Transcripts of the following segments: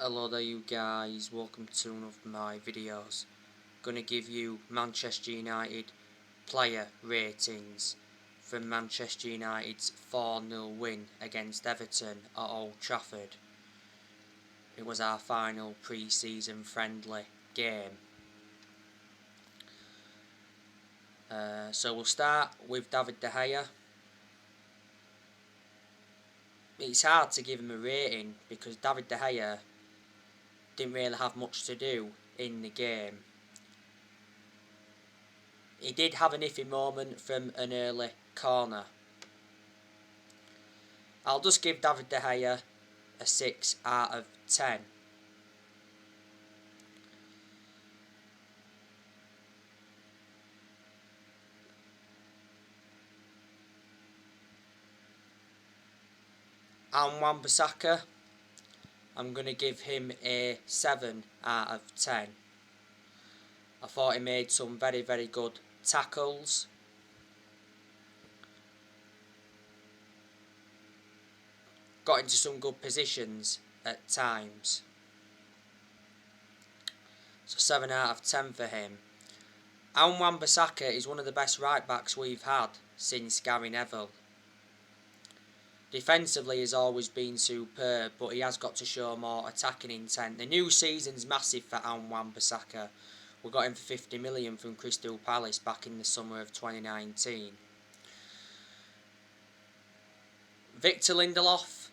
Hello there you guys, welcome to one of my videos. Gonna give you Manchester United player ratings from Manchester United's 4-0 win against Everton at Old Trafford. It was our final pre-season friendly game. So we'll start with David De Gea. It's hard to give him a rating because David De Gea didn't really have much to do in the game. He did have an iffy moment from an early corner. I'll just give David De Gea a 6 out of 10. And Wan-Bissaka, I'm going to give him a 7 out of 10. I thought he made some very good tackles. Got into some good positions at times. So 7 out of 10 for him. And Wan-Bissaka is one of the best right backs we've had since Gary Neville. Defensively he's always been superb, but he has got to show more attacking intent. The new season's massive for Wan-Bissaka. We got him for 50 million from Crystal Palace back in the summer of 2019. Victor Lindelof,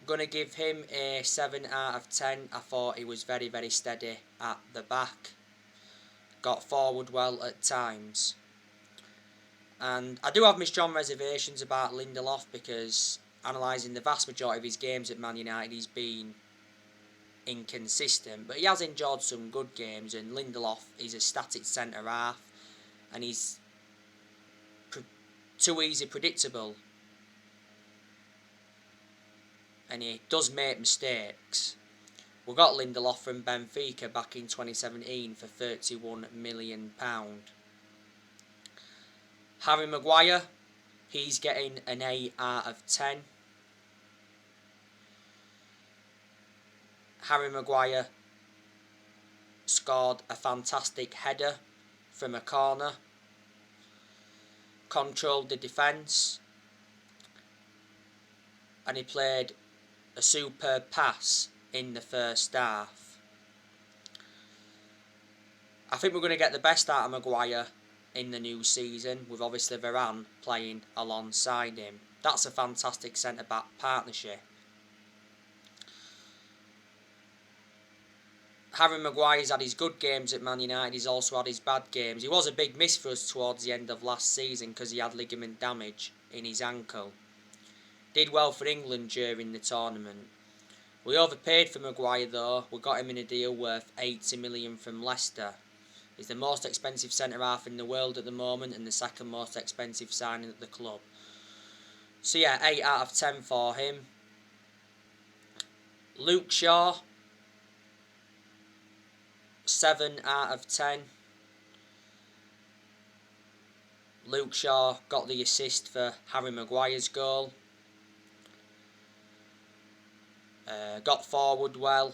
going to give him a 7 out of 10. I thought he was very steady at the back. Got forward well at times. And I do have my strong reservations about Lindelof because analysing the vast majority of his games at Man United, he's been inconsistent. But he has enjoyed some good games, and Lindelof is a static centre-half and he's too easy predictable. And he does make mistakes. We got Lindelof from Benfica back in 2017 for £31 million. Harry Maguire, he's getting an 8 out of 10. Harry Maguire scored a fantastic header from a corner, controlled the defence, and he played a superb pass in the first half. I think we're going to get the best out of Maguire in the new season, with obviously Varane playing alongside him. That's a fantastic centre-back partnership. Harry Maguire's had his good games at Man United, he's also had his bad games. He was a big miss for us towards the end of last season because he had ligament damage in his ankle. Did well for England during the tournament. We overpaid for Maguire though. We got him in a deal worth 80 million from Leicester. He's the most expensive centre-half in the world at the moment and the second most expensive signing at the club. So yeah, 8 out of 10 for him. Luke Shaw, 7 out of 10. Luke Shaw got the assist for Harry Maguire's goal. Got forward well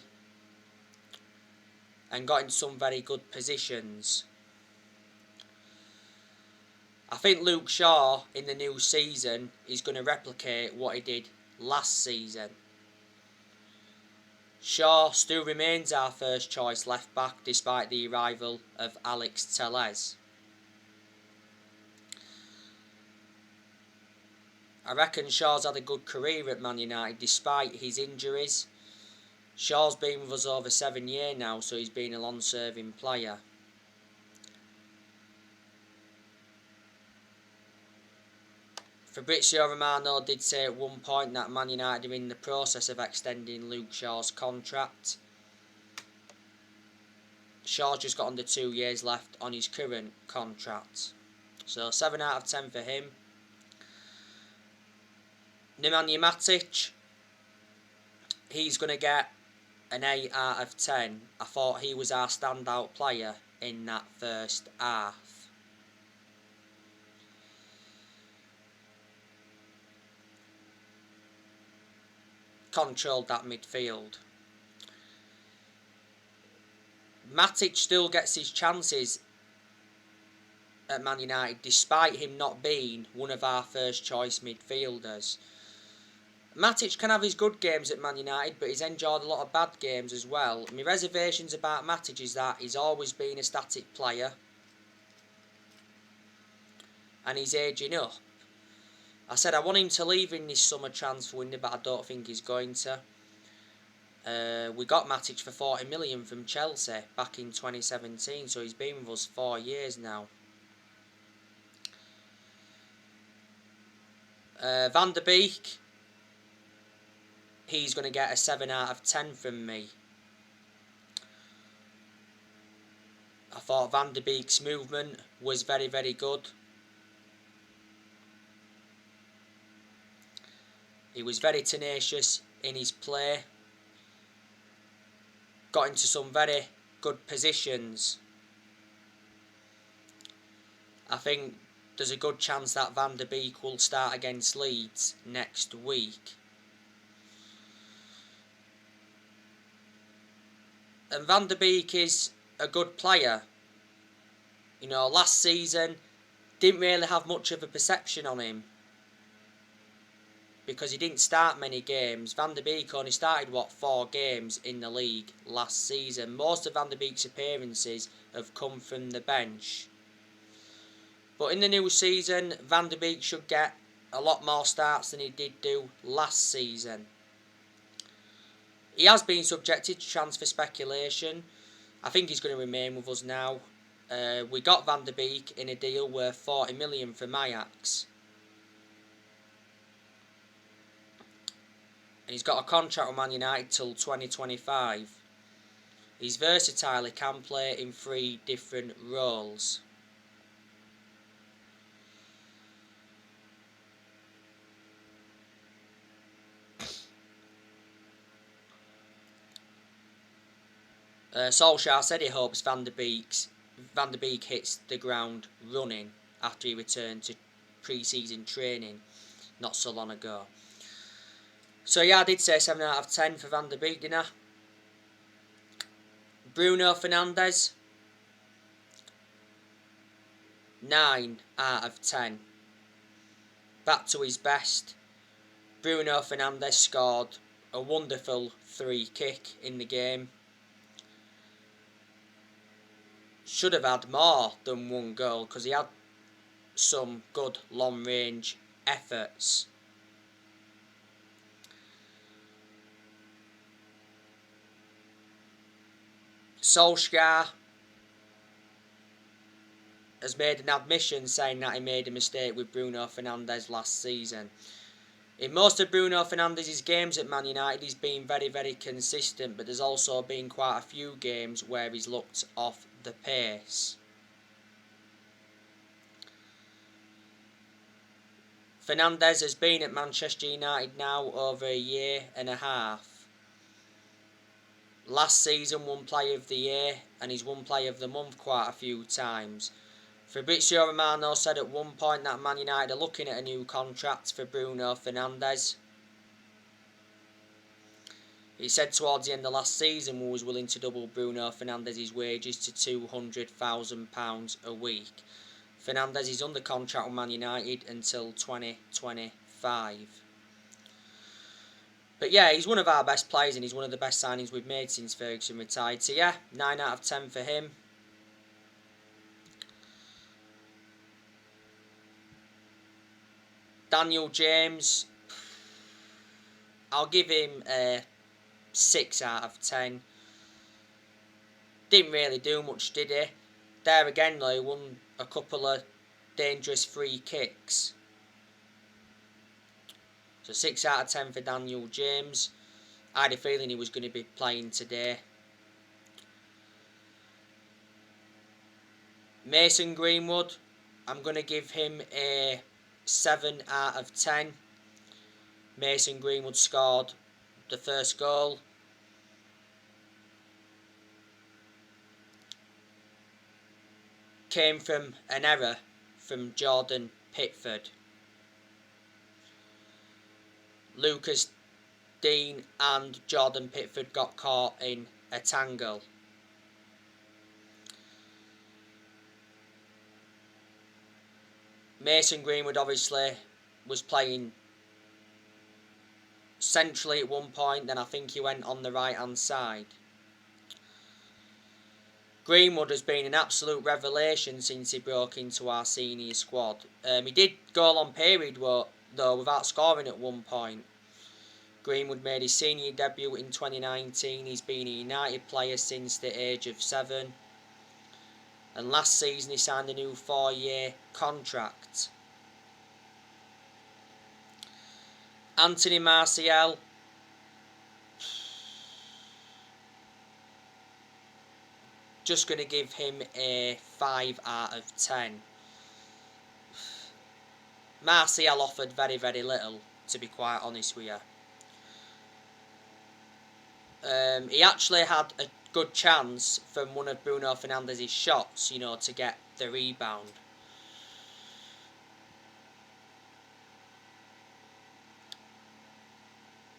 and got in some very good positions. I think Luke Shaw in the new season is going to replicate what he did last season. Shaw still remains our first choice left back despite the arrival of Alex Telles. I reckon Shaw's had a good career at Man United despite his injuries. Shaw's been with us over 7 years now, so he's been a long-serving player. Fabrizio Romano did say at one point that Man United are in the process of extending Luke Shaw's contract. Shaw's just got under 2 years left on his current contract. So 7 out of 10 for him. Nemanja Matic, he's going to get an 8 out of 10. I thought he was our standout player in that first half. Controlled that midfield. Matic still gets his chances at Man United despite him not being one of our first choice midfielders. Matic can have his good games at Man United, but he's enjoyed a lot of bad games as well. My reservations about Matic is that he's always been a static player and he's ageing up. I said I want him to leave in this summer transfer window, but I don't think he's going to. We got Matic for 40 million from Chelsea back in 2017, so he's been with us 4 years now. Van der Beek, he's going to get a 7 out of 10 from me. I thought Van der Beek's movement was very, very good. He was very tenacious in his play. Got into some very good positions. I think there's a good chance that Van der Beek will start against Leeds next week. And Van der Beek is a good player. You know, last season didn't really have much of a perception on him because he didn't start many games. Van der Beek only started 4 games in the league last season. Most of Van der Beek's appearances have come from the bench. But in the new season, Van der Beek should get a lot more starts than he did do last season. He has been subjected to transfer speculation. I think he's going to remain with us now. We got Van der Beek in a deal worth 40 million from Ajax. And he's got a contract with Man United till 2025. He's versatile, he can play in 3 different roles. Solskjaer said he hopes Van der Beek hits the ground running after he returned to pre-season training not so long ago. So yeah, I did say 7 out of 10 for Van der Beek, didn't I? Bruno Fernandez, 9 out of 10. Back to his best. Bruno Fernandez scored a wonderful free kick in the game. Should have had more than 1 goal because he had some good long range efforts. Solskjaer has made an admission saying that he made a mistake with Bruno Fernandes last season. In most of Bruno Fernandez's games at Man United, he's been very, very consistent, but there's also been quite a few games where he's looked off the pace. Fernandez has been at Manchester United now over a year and a half. Last season won Player of the Year and he's won Player of the Month quite a few times. Fabrizio Romano said at one point that Man United are looking at a new contract for Bruno Fernandes. He said towards the end of last season we was willing to double Bruno Fernandes' wages to £200,000 a week. Fernandes is under contract with Man United until 2025. But yeah, he's one of our best players and he's one of the best signings we've made since Ferguson retired. So yeah, 9 out of 10 for him. Daniel James, I'll give him a 6 out of 10. Didn't really do much, did he? There again though, he won a couple of dangerous free kicks. So 6 out of 10 for Daniel James. I had a feeling he was going to be playing today. Mason Greenwood, I'm going to give him a 7 out of 10. Mason Greenwood scored the first goal. Came from an error from Jordan Pickford. Lucas Dean and Jordan Pickford got caught in a tangle. Mason Greenwood obviously was playing centrally at one point, then I think he went on the right hand side. Greenwood has been an absolute revelation since he broke into our senior squad. He did go a long period though without scoring at one point. Greenwood made his senior debut in 2019. He's been a United player since the age of 7. And last season he signed a new 4-year contract. Anthony Martial. Just going to give him a 5 out of 10. Martial offered very, very little, to be quite honest with you. He actually had a good chance from one of Bruno Fernandez's shots, to get the rebound.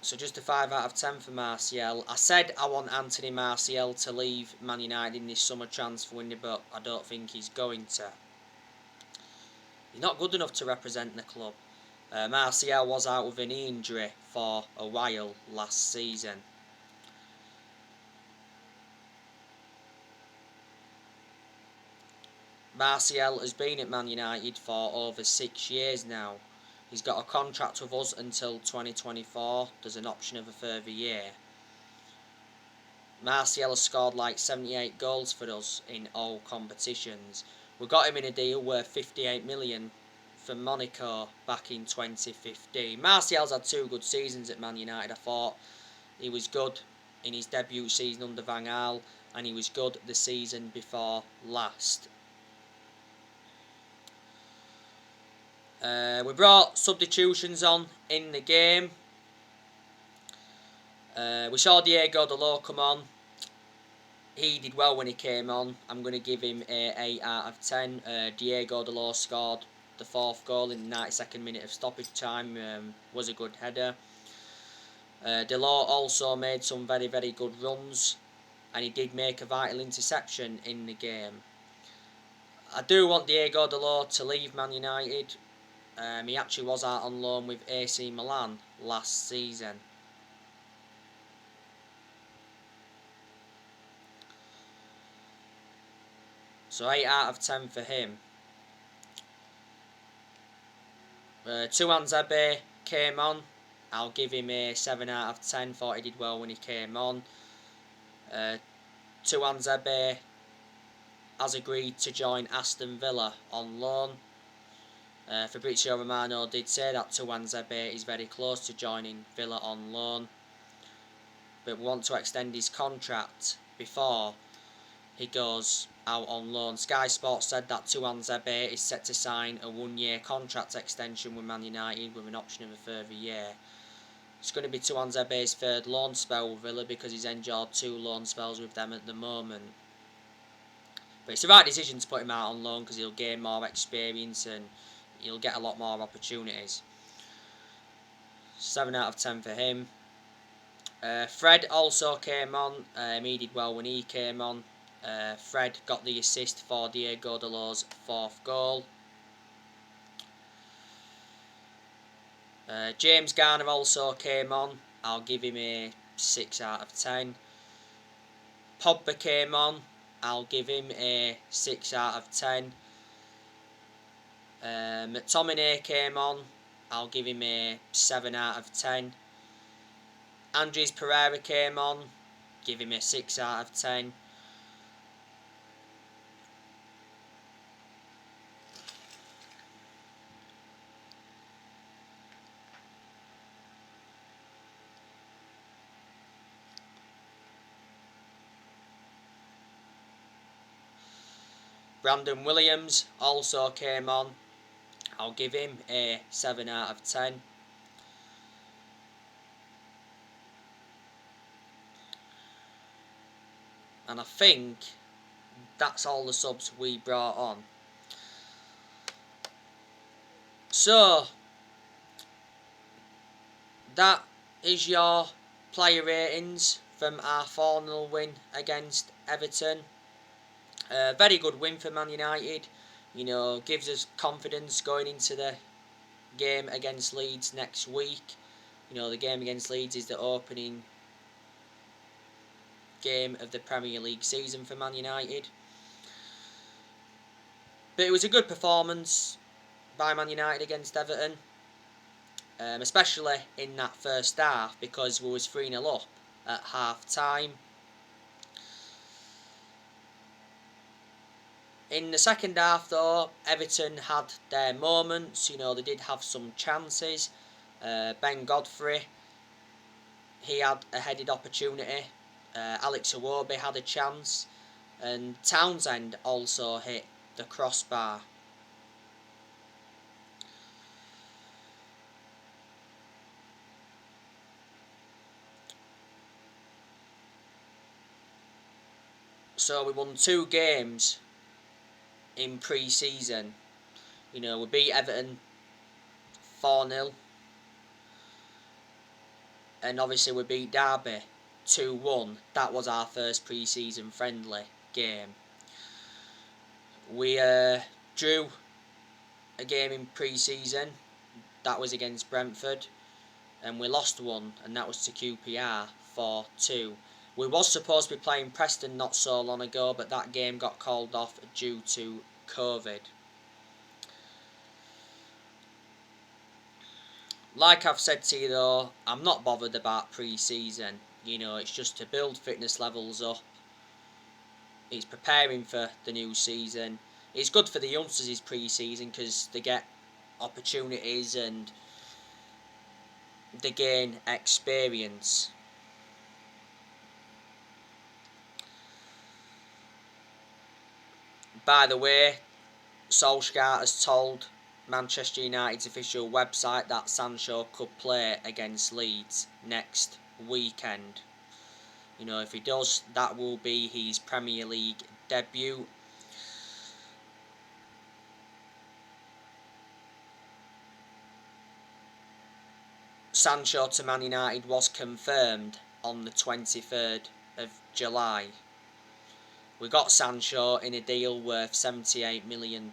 So just a 5 out of 10 for Martial. I said I want Anthony Martial to leave Man United in this summer transfer window, but I don't think he's going to. He's not good enough to represent the club. Martial was out with a knee injury for a while last season. Martial has been at Man United for over 6 years now. He's got a contract with us until 2024. There's an option of a further year. Martial has scored like 78 goals for us in all competitions. We got him in a deal worth 58 million from Monaco back in 2015. Martial's had 2 good seasons at Man United. I thought he was good in his debut season under Van Gaal, and he was good the season before last. We brought substitutions on in the game. We saw Diego Dalot come on. He did well when he came on. I'm going to give him a 8 out of 10. Diego Dalot scored the 4th goal in the 92nd minute of stoppage time. Was a good header. Dalot also made some very, very good runs, and he did make a vital interception in the game. I do want Diego Dalot to leave Man United. He actually was out on loan with AC Milan last season. So 8 out of 10 for him. Tuanzebe came on. I'll give him a 7 out of 10. Thought he did well when he came on. Tuanzebe has agreed to join Aston Villa on loan. Fabrizio Romano did say that Tuanzebe is very close to joining Villa on loan, but we want to extend his contract before he goes out on loan. Sky Sports said that Tuanzebe is set to sign a 1-year contract extension with Man United with an option of a further year. It's going to be Tuanzebe's 3rd loan spell with Villa because he's endured 2 loan spells with them at the moment. But it's the right decision to put him out on loan because he'll gain more experience and he'll get a lot more opportunities. 7 out of 10 for him. Fred also came on. He did well when he came on. Fred got the assist for Diego Dalot's 4th goal. James Garner also came on. I'll give him a 6 out of 10. Pogba came on. I'll give him a 6 out of 10. McTominay came on. I'll give him a 7 out of 10. Andres Pereira came on. Give him a 6 out of 10. Brandon Williams also came on. I'll give him a 7 out of 10. And I think that's all the subs we brought on. So, that is your player ratings from our 4-0 win against Everton. Very good win for Man United. You know, gives us confidence going into the game against Leeds next week. You know, the game against Leeds is the opening game of the Premier League season for Man United. But it was a good performance by Man United against Everton, especially in that first half, because we was 3-0 up at half time. In the second half though, Everton had their moments. You know, they did have some chances. Ben Godfrey, he had a headed opportunity. Alex Iwobi had a chance. And Townsend also hit the crossbar. So we won 2 games in pre-season. You know, we beat Everton 4-0. And obviously we beat Derby 2-1. That was our first pre-season friendly game. We drew a game in pre-season. That was against Brentford. And we lost one, and that was to QPR 4-2. We was supposed to be playing Preston not so long ago, but that game got called off due to COVID. Like I've said to you though, I'm not bothered about pre-season. You know, it's just to build fitness levels up. It's preparing for the new season. It's good for the youngsters' pre-season because they get opportunities and they gain experience. By the way, Solskjaer has told Manchester United's official website that Sancho could play against Leeds next weekend. You know, if he does, that will be his Premier League debut. Sancho to Man United was confirmed on the 23rd of July. We got Sancho in a deal worth £78 million.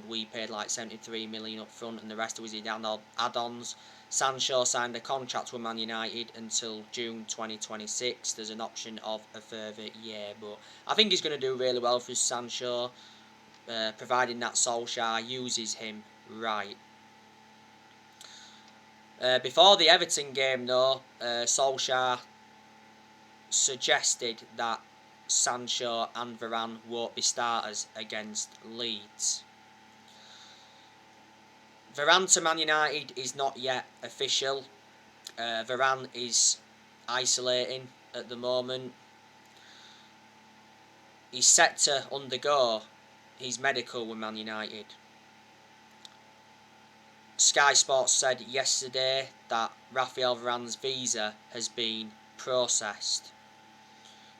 We paid like £73 million up front and the rest was his add-ons. Sancho signed a contract with Man United until June 2026. There's an option of a further year, but I think he's going to do really well for Sancho, providing that Solskjaer uses him right. Before the Everton game though, Solskjaer suggested that Sancho and Varane won't be starters against Leeds. Varane to Man United is not yet official. Varane is isolating at the moment. He's set to undergo his medical with Man United. Sky Sports said yesterday that Raphael Varane's visa has been processed.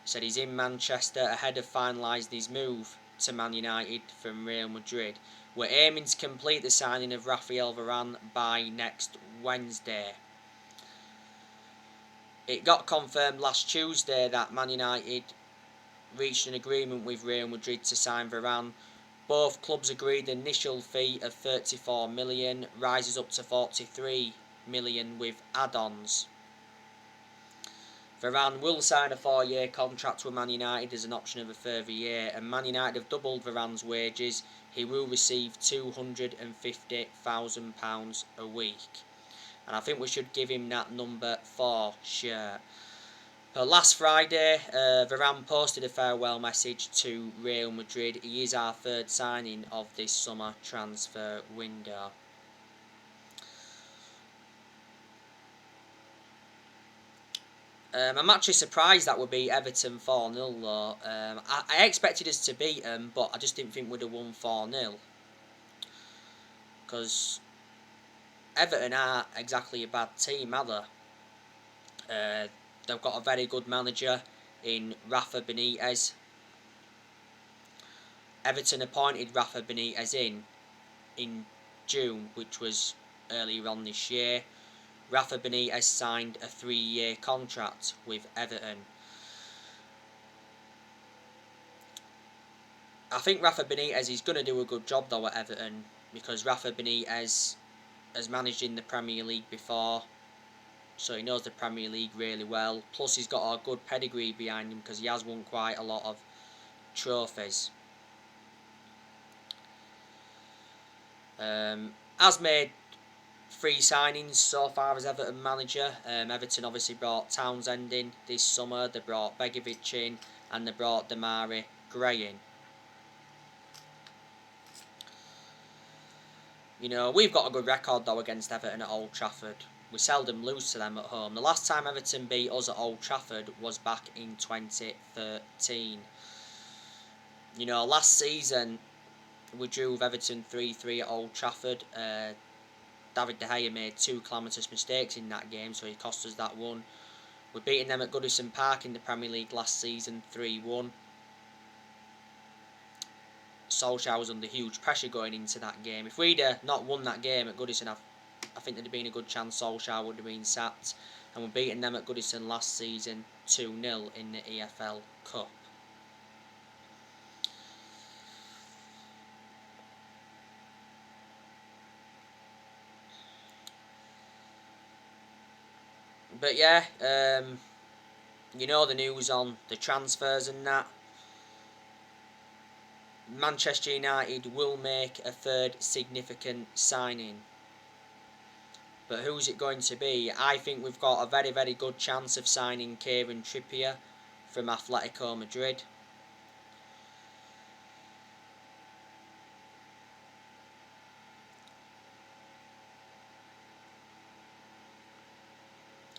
He said he's in Manchester ahead of finalising his move to Man United from Real Madrid. We're aiming to complete the signing of Raphael Varane by next Wednesday. It got confirmed last Tuesday that Man United reached an agreement with Real Madrid to sign Varane. Both clubs agreed an initial fee of £34 million, rises up to £43 million with add-ons. Varane will sign a 4-year contract with Man United as an option of a further year, and Man United have doubled Varane's wages. He will receive £250,000 a week. And I think we should give him that number for sure. Last Friday, Varane posted a farewell message to Real Madrid. He is our third signing of this summer transfer window. I'm actually surprised that we beat Everton 4-0 though. I expected us to beat them, but I just didn't think we'd have won 4-0. Because Everton aren't exactly a bad team, are they? They've got a very good manager in Rafa Benitez. Everton appointed Rafa Benitez in June, which was earlier on this year. Rafa Benitez signed a 3-year contract with Everton. I think Rafa Benitez is going to do a good job though at Everton, because Rafa Benitez has managed in the Premier League before, so he knows the Premier League really well. Plus he's got a good pedigree behind him because he has won quite a lot of trophies. Has made 3 signings so far as Everton manager. Everton obviously brought Townsend in this summer, they brought Begovic in, and they brought Damari Gray in. You know, we've got a good record though against Everton at Old Trafford. We seldom lose to them at home. The last time Everton beat us at Old Trafford was back in 2013. You know, last season we drew with Everton 3-3 at Old Trafford. David De Gea made 2 calamitous mistakes in that game, so he cost us that one. We're beating them at Goodison Park in the Premier League last season 3-1. Solskjaer was under huge pressure going into that game. If we'd not won that game at Goodison, I think there'd have been a good chance Solskjaer would have been sacked. And we're beating them at Goodison last season 2-0 in the EFL Cup. But yeah, you know the news on the transfers and that. Manchester United will make a 3rd significant signing. But who's it going to be? I think we've got a very, very good chance of signing Kieran Trippier from Atletico Madrid.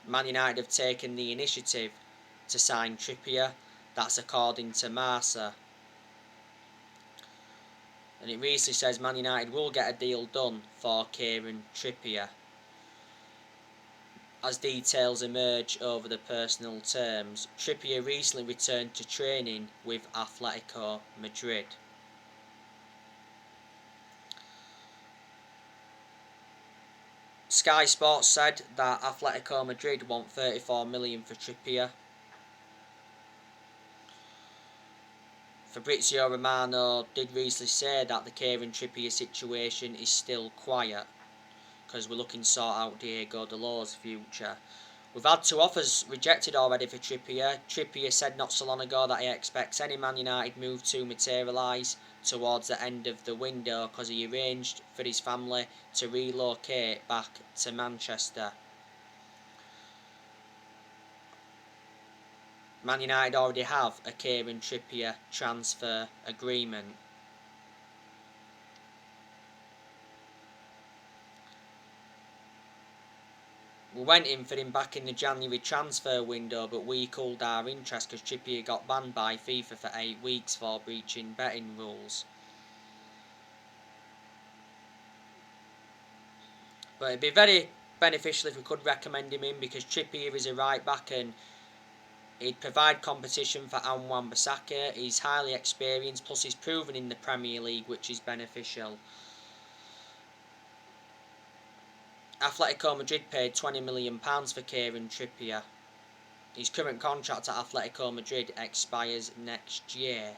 Man United have taken the initiative to sign Trippier. That's according to Marca. And it recently says Man United will get a deal done for Kieran Trippier. As details emerge over the personal terms, Trippier recently returned to training with Atletico Madrid. Sky Sports said that Atletico Madrid want 34 million for Trippier. Fabrizio Romano did recently say that the Kieran Trippier situation is still quiet, because we're looking to sort out Diego Dalot's future. We've had 2 offers rejected already for Trippier. Trippier said not so long ago that he expects any Man United move to materialise towards the end of the window, because he arranged for his family to relocate back to Manchester. Man United already have a Kieran Trippier transfer agreement. We went in for him back in the January transfer window, but we cooled our interest because Trippier got banned by FIFA for 8 weeks for breaching betting rules. But it'd be very beneficial if we could recommend him in, because Trippier is a right back and he'd provide competition for Wan-Bissaka. He's highly experienced, plus he's proven in the Premier League, which is beneficial. Atletico Madrid paid £20 million for Kieran Trippier. His current contract at Atletico Madrid expires next year.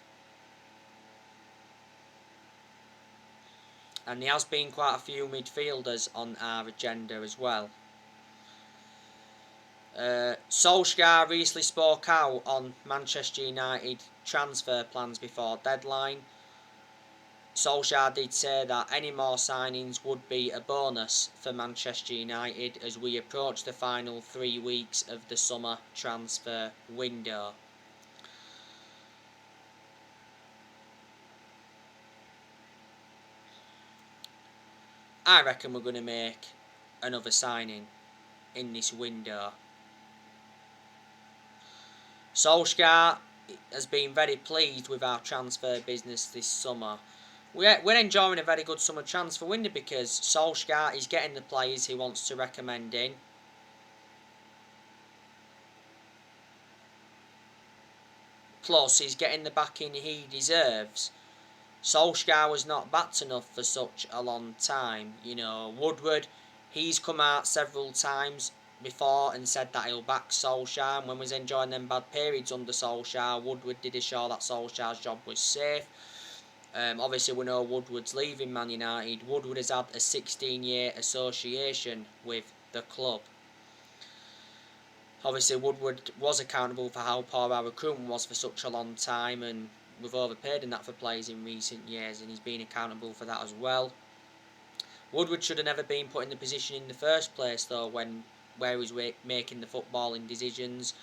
And there has been quite a few midfielders on our agenda as well. Solskjaer recently spoke out on Manchester United transfer plans before deadline. Solskjaer did say that any more signings would be a bonus for Manchester United as we approach the final 3 weeks of the summer transfer window. I reckon we're going to make another signing in this window. Solskjaer has been very pleased with our transfer business this summer. We're enjoying a very good summer transfer window because Solskjaer is getting the players he wants to recommend in. Plus, he's getting the backing he deserves. Solskjaer was not backed enough for such a long time. You know, Woodward, he's come out several times before and said that he'll back Solskjaer, and when we was enjoying them bad periods under Solskjaer, Woodward did assure that Solskjaer's job was safe. Obviously, we know Woodward's leaving Man United. Woodward has had a 16-year association with the club. Obviously, Woodward was accountable for how poor our recruitment was for such a long time, and we've overpaid in that for players in recent years, and he's been accountable for that as well. Woodward should have never been put in the position in the first place, though, where he was making the footballing decisions.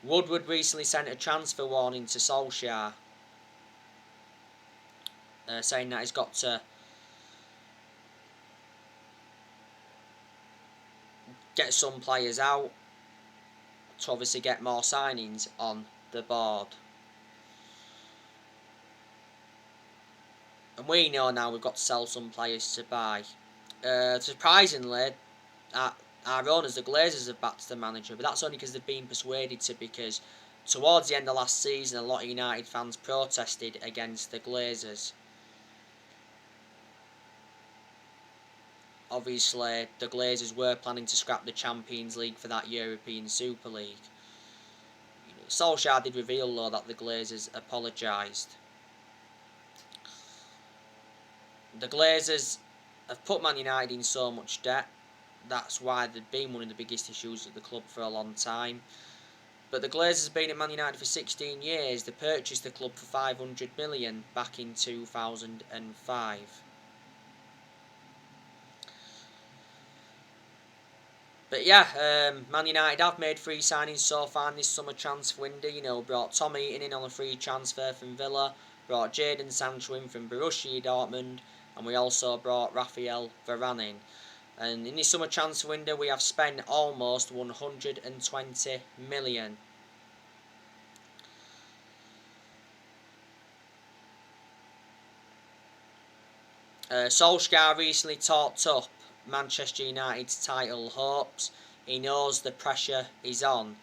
Woodward recently sent a transfer warning to Solskjaer, saying that he's got to get some players out to obviously get more signings on the board. And we know now we've got to sell some players to buy. Surprisingly, our owners, the Glazers, have backed the manager, but that's only because they've been persuaded to, because towards the end of last season, a lot of United fans protested against the Glazers. Obviously, the Glazers were planning to scrap the Champions League for that European Super League. Solskjaer did reveal, though, that the Glazers apologised. The Glazers have put Man United in so much debt. That's why they've been one of the biggest issues at the club for a long time. But the Glazers have been at Man United for 16 years. They purchased the club for 500 million back in 2005. But yeah, Man United have made 3 signings so far in this summer transfer window. Brought Tom Eaton in on a free transfer from Villa, brought Jadon Sancho in from Borussia Dortmund, and we also brought Raphael Varane in. And in this summer transfer window, we have spent almost 120 million. Solskjaer recently talked up Manchester United's title hopes. He knows the pressure is on.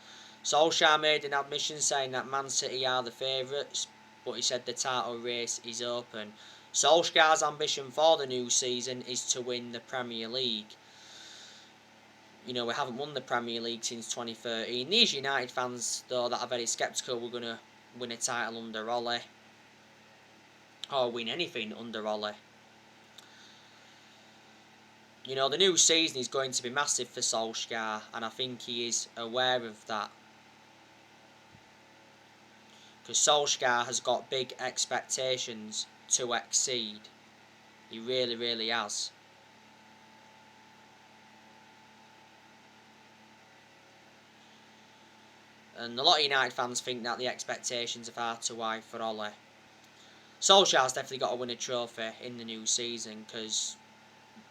Solskjaer made an admission saying that Man City are the favourites, but he said the title race is open. Solskjaer's ambition for the new season is to win the Premier League. We haven't won the Premier League since 2013. These United fans, though, that are very sceptical we're going to win a title under Ole, or win anything under Ole. The new season is going to be massive for Solskjaer, and I think he is aware of that. Because Solskjaer has got big expectations to exceed. He really, really has. And a lot of United fans think that the expectations are far too high for Ole. Solskjaer's definitely got to win a trophy in the new season, because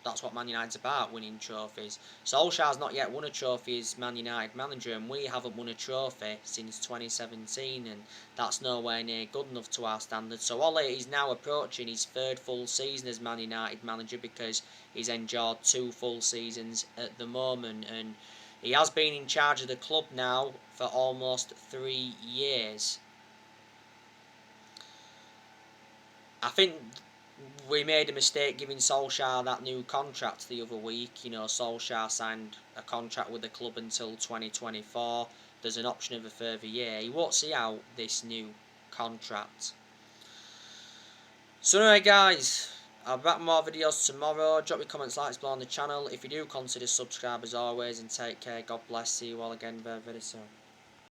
that's what Man United's about, winning trophies. Solskjaer's not yet won a trophy as Man United manager, and we haven't won a trophy since 2017, and that's nowhere near good enough to our standards. So Ole is now approaching his 3rd full season as Man United manager, because he's endured 2 full seasons at the moment, and he has been in charge of the club now for almost 3 years. I think we made a mistake giving Solskjaer that new contract the other week. Solskjaer signed a contract with the club until 2024. There's an option of a further year. He won't see out this new contract. So anyway, guys, I'll be back with more videos tomorrow. Drop your comments, likes below on the channel. If you do, consider subscribe as always, and take care. God bless. See you all again very, very soon.